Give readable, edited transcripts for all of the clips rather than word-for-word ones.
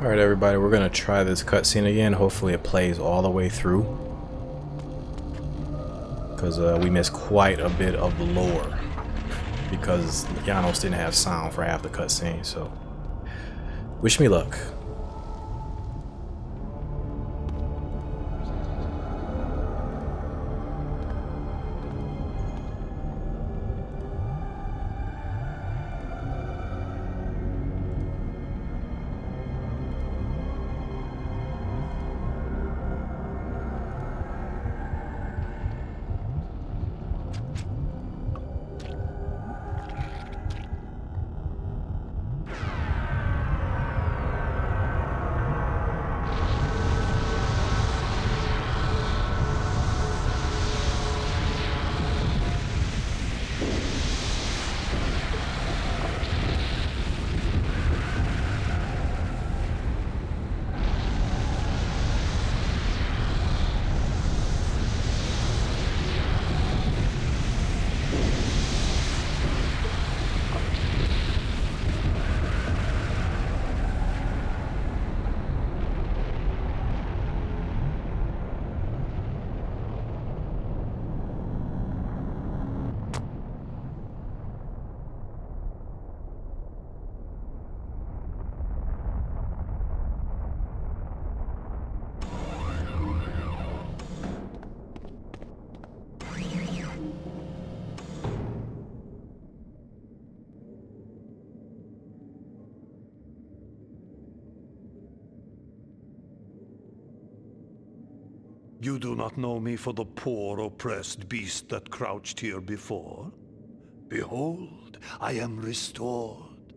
Alright everybody, we're gonna try this cutscene again. Hopefully it plays all the way through. Because we missed quite a bit of the lore. Because Janos didn't have sound for half the cutscene, so... Wish me luck. You do not know me for the poor, oppressed beast that crouched here before? Behold, I am restored.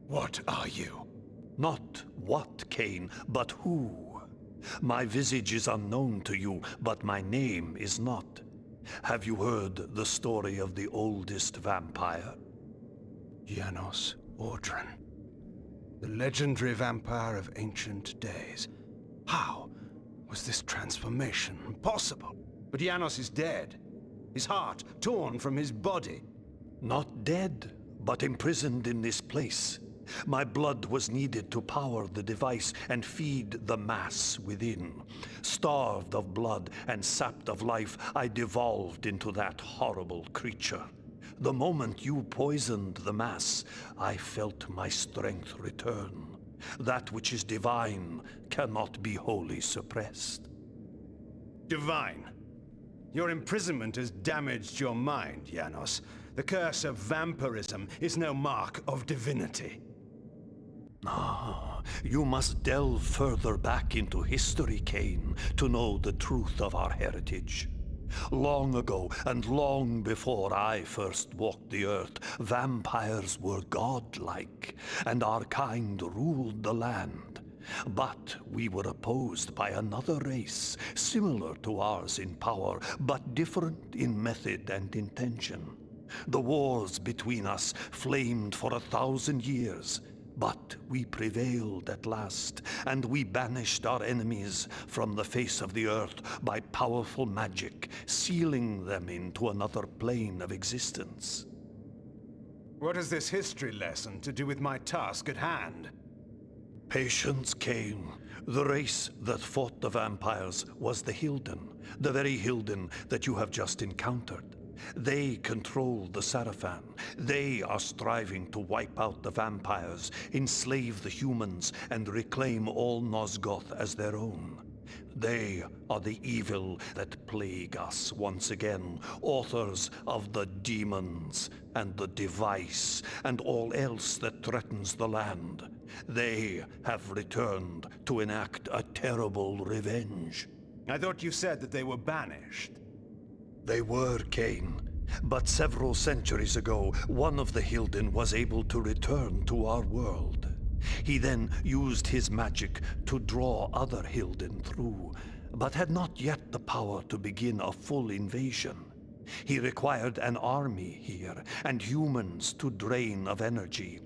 What are you? Not what, Kain, but who. My visage is unknown to you, but my name is not. Have you heard the story of the oldest vampire? Janos Audron. The legendary vampire of ancient days. How was this transformation possible? But Janos is dead. His heart torn from his body. Not dead, but imprisoned in this place. My blood was needed to power the device and feed the mass within. Starved of blood and sapped of life, I devolved into that horrible creature. The moment you poisoned the mass, I felt my strength return. That which is divine cannot be wholly suppressed. Divine? Your imprisonment has damaged your mind, Janos. The curse of vampirism is no mark of divinity. Ah, you must delve further back into history, Kain, to know the truth of our heritage. Long ago, and long before I first walked the earth, vampires were godlike, and our kind ruled the land. But we were opposed by another race, similar to ours in power, but different in method and intention. The wars between us flamed for 1,000 years, but we prevailed at last, and we banished our enemies from the face of the earth by powerful magic, sealing them into another plane of existence. What has this history lesson to do with my task at hand? Patience, Kain. The race that fought the vampires was the Hilden, the very Hilden that you have just encountered. They control the Sarafan. They are striving to wipe out the vampires, enslave the humans, and reclaim all Nosgoth as their own. They are the evil that plague us once again, authors of the demons and the device and all else that threatens the land. They have returned to enact a terrible revenge. I thought you said that they were banished. They were, Kain. But several centuries ago, one of the Hilden was able to return to our world. He then used his magic to draw other Hilden through, but had not yet the power to begin a full invasion. He required an army here, and humans to drain of energy.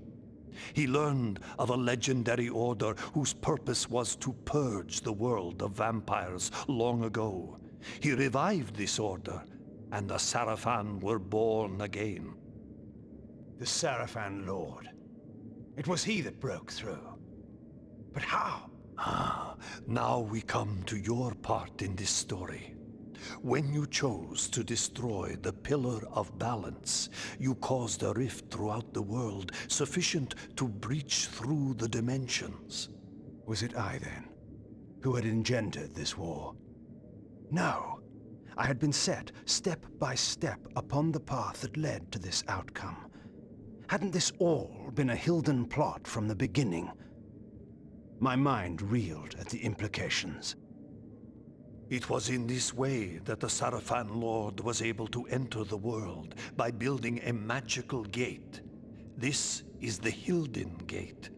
He learned of a legendary order whose purpose was to purge the world of vampires long ago. He revived this order, and the Sarafan were born again. The Sarafan Lord. It was he that broke through. But how? Now we come to your part in this story. When you chose to destroy the Pillar of Balance, you caused a rift throughout the world sufficient to breach through the dimensions. Was it I, then, who had engendered this war? No. I had been set, step by step, upon the path that led to this outcome. Hadn't this all been a Hilden plot from the beginning? My mind reeled at the implications. It was in this way that the Sarafan Lord was able to enter the world, by building a magical gate. This is the Hilden Gate.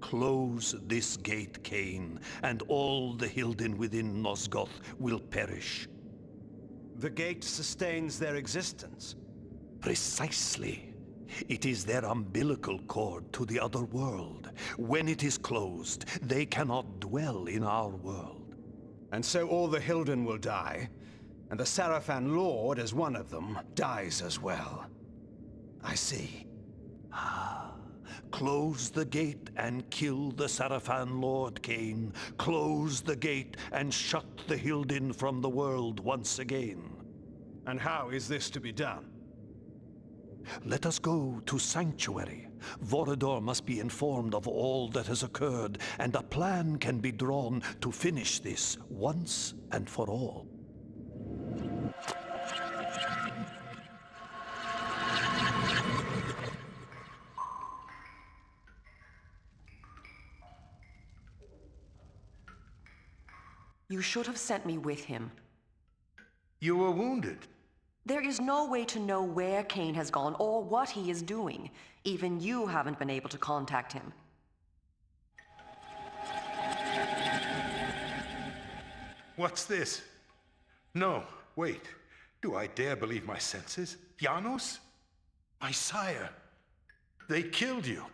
Close this gate, Kain, and all the Hilden within Nosgoth will perish. The gate sustains their existence. Precisely. It is their umbilical cord to the other world. When it is closed, they cannot dwell in our world. And so all the Hilden will die, and the Sarafan Lord, as one of them, dies as well. I see. Close the gate and kill the Sarafan Lord, Kain. Close the gate and shut the Hilden from the world once again. And how is this to be done? Let us go to Sanctuary. Vorador must be informed of all that has occurred, and a plan can be drawn to finish this once and for all. You should have sent me with him. You were wounded. There is no way to know where Kain has gone or what he is doing. Even you haven't been able to contact him. What's this? No, wait. Do I dare believe my senses? Janos? My sire. They killed you.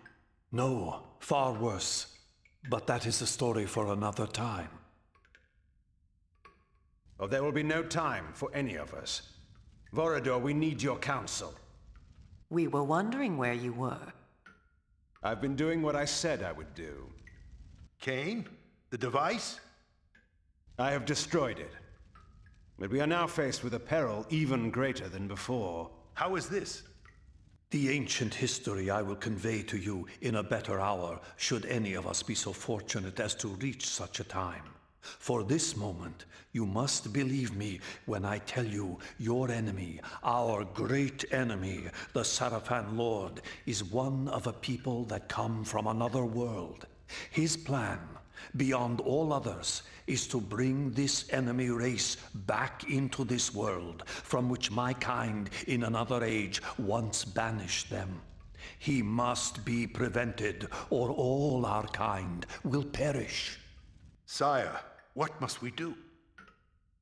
No, far worse. But that is a story for another time. Oh, there will be no time for any of us. Vorador, we need your counsel. We were wondering where you were. I've been doing what I said I would do. Kain? The device? I have destroyed it. But we are now faced with a peril even greater than before. How is this? The ancient history I will convey to you in a better hour, should any of us be so fortunate as to reach such a time. For this moment, you must believe me when I tell you your enemy, our great enemy, the Sarafan Lord, is one of a people that come from another world. His plan, beyond all others, is to bring this enemy race back into this world, from which my kind in another age once banished them. He must be prevented, or all our kind will perish. Sire, what must we do?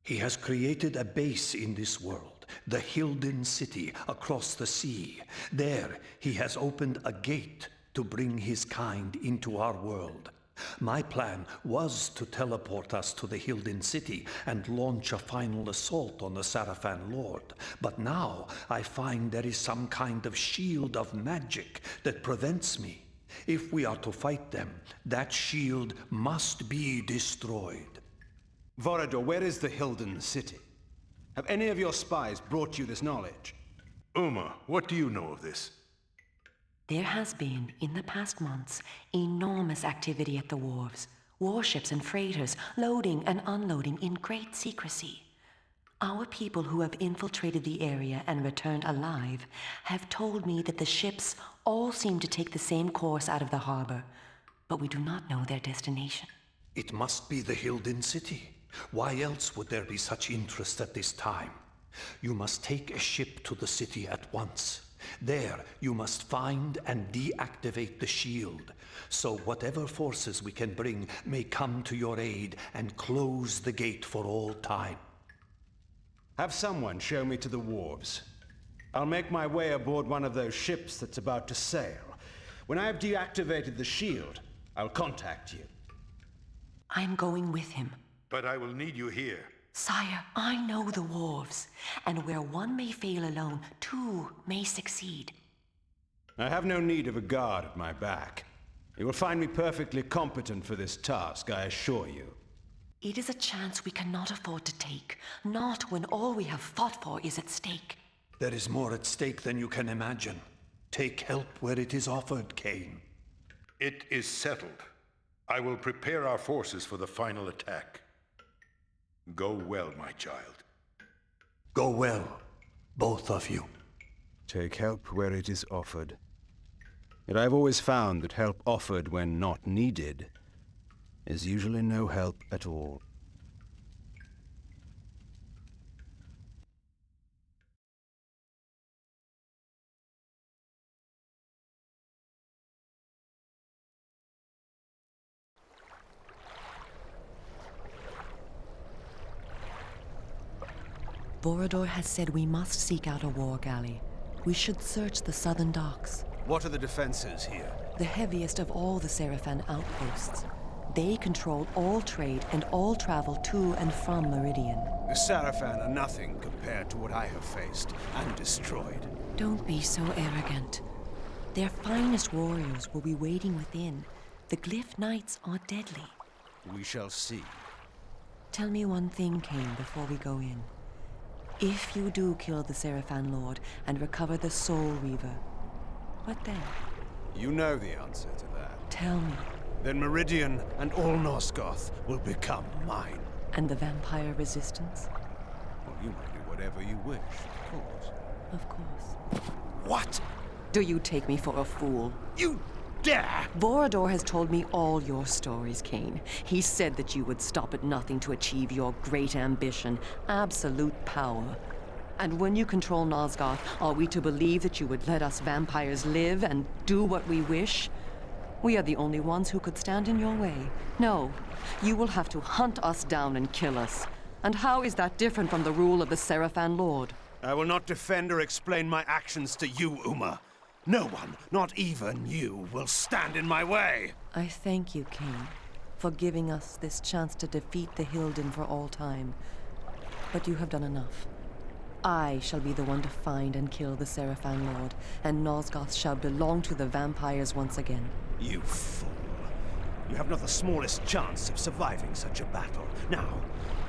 He has created a base in this world, the Hilden City across the sea. There, he has opened a gate to bring his kind into our world. My plan was to teleport us to the Hilden City and launch a final assault on the Sarafan Lord. But now I find there is some kind of shield of magic that prevents me. If we are to fight them, that shield must be destroyed. Vorador, where is the Hilden City? Have any of your spies brought you this knowledge? Uma, what do you know of this? There has been, in the past months, enormous activity at the wharves. Warships and freighters loading and unloading in great secrecy. Our people who have infiltrated the area and returned alive have told me that the ships all seem to take the same course out of the harbor, but we do not know their destination. It must be the Hilden City. Why else would there be such interest at this time? You must take a ship to the city at once. There, you must find and deactivate the shield, so whatever forces we can bring may come to your aid and close the gate for all time. Have someone show me to the wharves. I'll make my way aboard one of those ships that's about to sail. When I have deactivated the shield, I'll contact you. I'm going with him. But I will need you here. Sire, I know the wharves, and where one may fail alone, two may succeed. I have no need of a guard at my back. You will find me perfectly competent for this task, I assure you. It is a chance we cannot afford to take, not when all we have fought for is at stake. There is more at stake than you can imagine. Take help where it is offered, Kain. It is settled. I will prepare our forces for the final attack. Go well, my child. Go well, both of you. Take help where it is offered. Yet I've always found that help offered when not needed is usually no help at all. Borodor has said we must seek out a war galley. We should search the southern docks. What are the defenses here? The heaviest of all the Seraphan outposts. They control all trade and all travel to and from Meridian. The Seraphan are nothing compared to what I have faced and destroyed. Don't be so arrogant. Their finest warriors will be waiting within. The Glyph Knights are deadly. We shall see. Tell me one thing, Kain, before we go in. If you do kill the Seraphan Lord and recover the Soul Reaver, what then? You know the answer to that. Tell me. Then Meridian and all Nosgoth will become mine. And the vampire resistance? Well, you may do whatever you wish, of course. Of course. What? Do you take me for a fool? You dare! Borodor has told me all your stories, Kain. He said that you would stop at nothing to achieve your great ambition, absolute power. And when you control Nosgoth, are we to believe that you would let us vampires live and do what we wish? We are the only ones who could stand in your way. No, you will have to hunt us down and kill us. And how is that different from the rule of the Seraphan Lord? I will not defend or explain my actions to you, Uma. No one, not even you, will stand in my way. I thank you, Kain, for giving us this chance to defeat the Hilden for all time. But you have done enough. I shall be the one to find and kill the Seraphan Lord, and Nosgoth shall belong to the vampires once again. You fool. You have not the smallest chance of surviving such a battle. Now,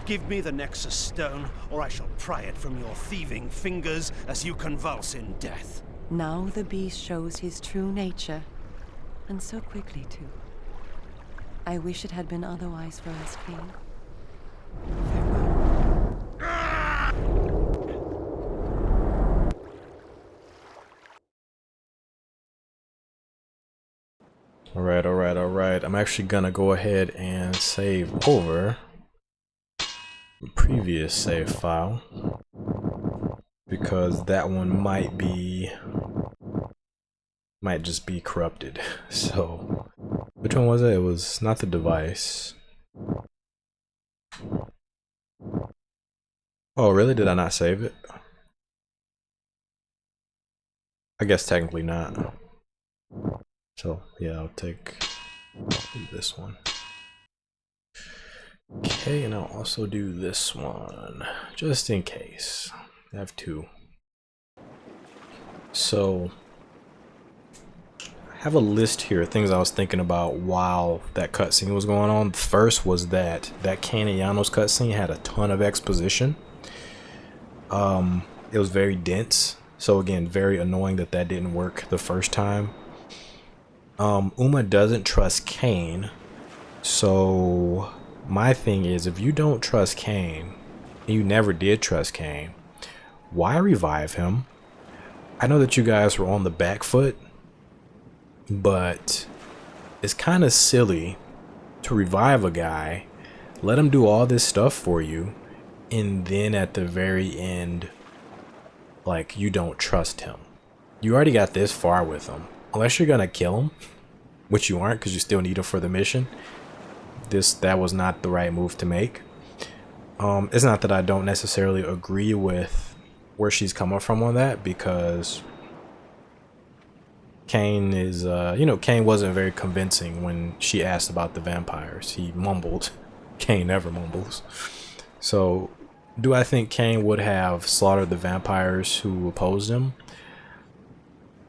give me the Nexus Stone, or I shall pry it from your thieving fingers as you convulse in death. Now the beast shows his true nature, and so quickly, too. I wish it had been otherwise for us, Kain. Alright. I'm actually gonna go ahead and save over the previous save file because that one might just be corrupted. So which one was it? It was not the device. Oh really? Did I not save it? I guess technically not. So yeah, I'll do this one. Okay, and I'll also do this one, just in case. I have two. So, I have a list here of things I was thinking about while that cutscene was going on. The first was that Kain and Janos cutscene had a ton of exposition. It was very dense. So again, very annoying that didn't work the first time. Uma doesn't trust Kain, so my thing is, if you don't trust Kain, and you never did trust Kain, why revive him? I know that you guys were on the back foot, but it's kind of silly to revive a guy, let him do all this stuff for you, and then at the very end, like, you don't trust him. You already got this far with him. Unless you're gonna kill him, which you aren't because you still need him for the mission, that was not the right move to make. It's not that I don't necessarily agree with where she's coming from on that, because Kain is, Kain wasn't very convincing when she asked about the vampires. He mumbled. Kain never mumbles. So, do I think Kain would have slaughtered the vampires who opposed him?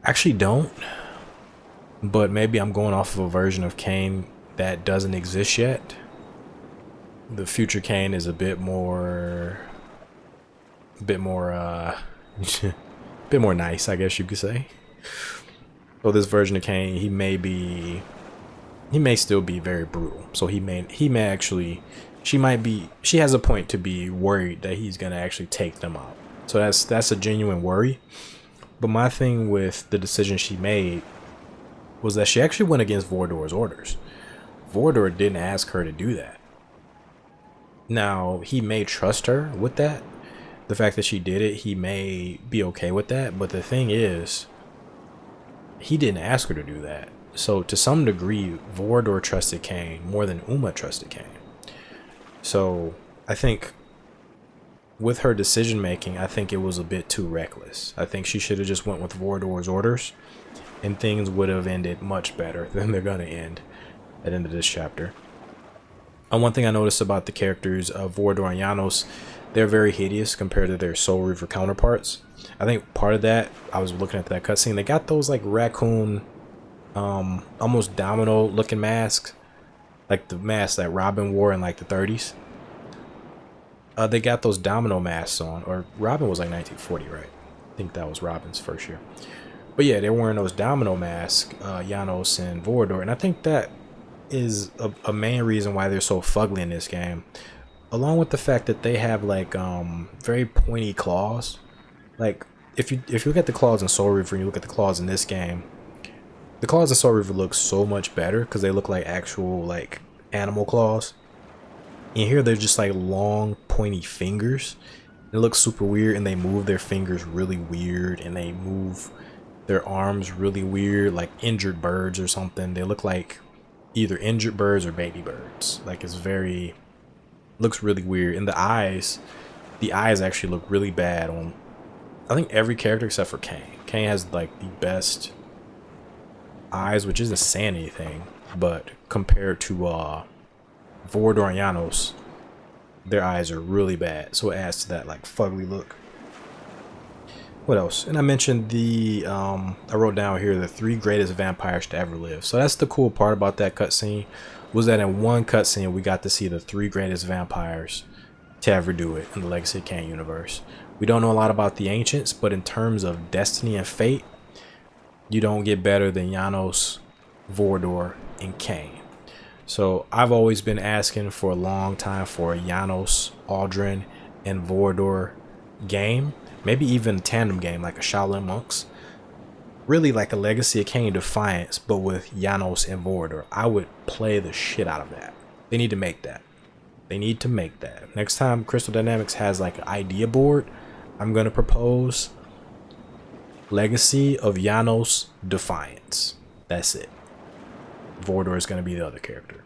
Actually don't. but maybe I'm going off of a version of Kain that doesn't exist yet. The future Kain is a bit more bit more nice, I guess you could say. So this version of Kain, he may still be very brutal. So he may actually, she has a point to be worried that he's gonna actually take them out. So that's a genuine worry. But my thing with the decision she made was that she actually went against Vordor's orders. Vordor didn't ask her to do that. Now, he may trust her with that. The fact that she did it, he may be okay with that. But the thing is, he didn't ask her to do that. So to some degree, Vordor trusted Kain more than Uma trusted Kain. So I think with her decision making, I think it was a bit too reckless. I think she should have just went with Vordor's orders, and things would have ended much better than they're gonna end at the end of this chapter. One thing I noticed about the characters of Vordor and Janos, they're very hideous compared to their Soul Reaver counterparts. I think part of that, I was looking at that cutscene, they got those like raccoon, almost domino looking masks, like the mask that Robin wore in like the 30s. They got those domino masks on, or Robin was like 1940, right? I think that was Robin's first year. But yeah, they're wearing those domino masks, Janos and Vordor, and I think that is a main reason why they're so fugly in this game, along with the fact that they have like very pointy claws. Like if you look at the claws in Soul Reaver and you look at the claws in this game, the claws in Soul Reaver look so much better because they look like actual like animal claws. And here they're just like long pointy fingers. It looks super weird, and they move their fingers really weird, and they move their arms really weird, like injured birds or something. They look like either injured birds or baby birds. Like looks really weird. And the eyes actually look really bad on, I think, every character except for Kain. Kain has like the best eyes, which isn't saying anything, but compared to Vordor and Janos, their eyes are really bad, so it adds to that like fugly look. What else? And I mentioned I wrote down here the 3 greatest vampires to ever live. So that's the cool part about that cutscene, was that in one cutscene we got to see the 3 greatest vampires to ever do it in the Legacy of Kain universe. We don't know a lot about the ancients, but in terms of destiny and fate, you don't get better than Janos, Vordor, and Kain. So I've always been asking for a long time for a Janos, Aldrin, and Vordor game. Maybe even a tandem game like a Shaolin Monks. Really like a Legacy of Kain Defiance, but with Janos and Vordor. I would play the shit out of that. They need to make that. They need to make that. Next time Crystal Dynamics has like an idea board, I'm going to propose Legacy of Janos Defiance. That's it. Vordor is going to be the other character.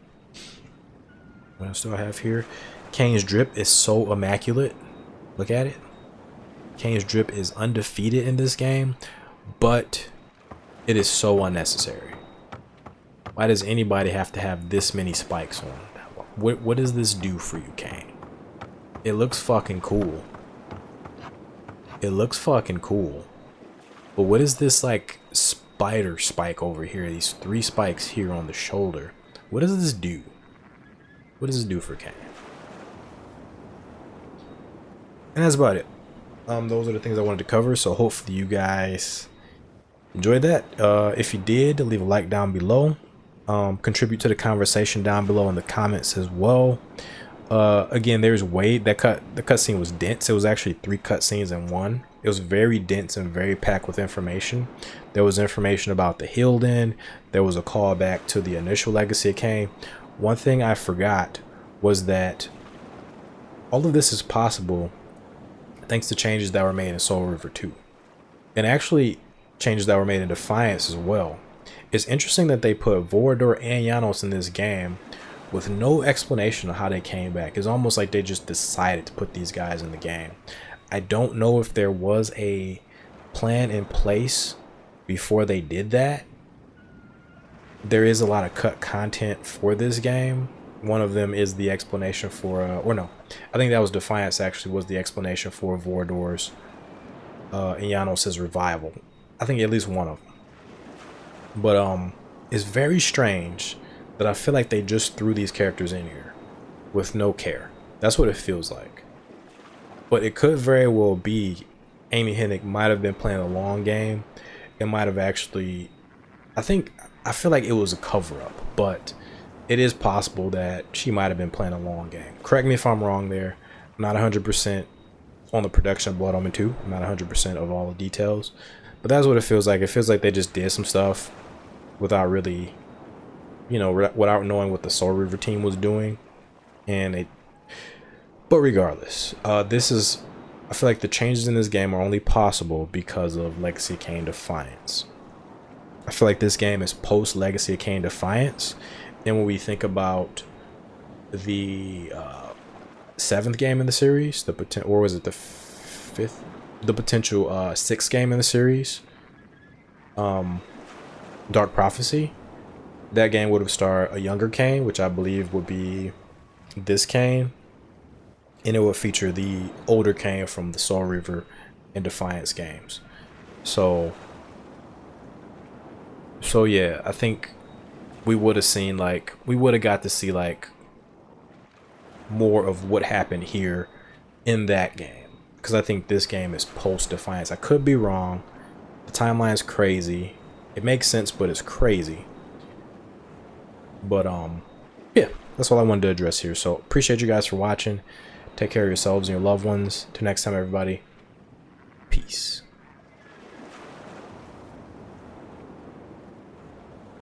What else do I have here? Kain's drip is so immaculate. Look at it. Kain's drip is undefeated in this game, but it is so unnecessary. Why does anybody have to have this many spikes on? What does this do for you, Kain? It looks fucking cool. It looks fucking cool. But what is this like spider spike over here? These 3 spikes here on the shoulder. What does this do? What does this do for Kain? And that's about it. Those are the things I wanted to cover, so hopefully you guys enjoyed that. If you did, leave a like down below. Contribute to the conversation down below in the comments as well. Again, there's the cutscene was dense. It was actually 3 cutscenes in one. It was very dense and very packed with information. There was information about the Hilden. There was a callback to the initial Legacy of Kain. One thing I forgot was that all of this is possible thanks to changes that were made in Soul Reaver 2. And actually changes that were made in Defiance as well. It's interesting that they put Vordor and Janos in this game with no explanation of how they came back. It's almost like they just decided to put these guys in the game. I don't know if there was a plan in place before they did that. There is a lot of cut content for this game. One of them is the explanation for, or no, I think that was Defiance actually, was the explanation for Vordor's and Janos' revival. I think at least one of them. But is very strange that I feel like they just threw these characters in here with no care. That's what it feels like. But it could very well be Amy Hennig might have been playing a long game. It might have actually, I feel like it was a cover-up, but it is possible that she might have been playing a long game. Correct me if I'm wrong there. I'm not 100% on the production of Blood Omen 2. I'm not 100% of all the details. But that's what it feels like. It feels like they just did some stuff without really, you know, without knowing what the Soul Reaver team was doing. But regardless, I feel like the changes in this game are only possible because of Legacy of Kain Defiance. I feel like this game is post Legacy of Kain Defiance. And when we think about the 7th game in the series, or was it the 5th? The potential 6th game in the series, Dark Prophecy. That game would have starred a younger Kain, which I believe would be this Kain, and it would feature the older Kain from the Soul Reaver and Defiance games. So yeah, I think we would have seen, like, we would have got to see like more of what happened here in that game, because I think this game is post Defiance. I could be wrong. The timeline's crazy. It makes sense, but it's crazy. But yeah, that's all I wanted to address here. So appreciate you guys for watching. Take care of yourselves and your loved ones. Till next time, everybody. Peace.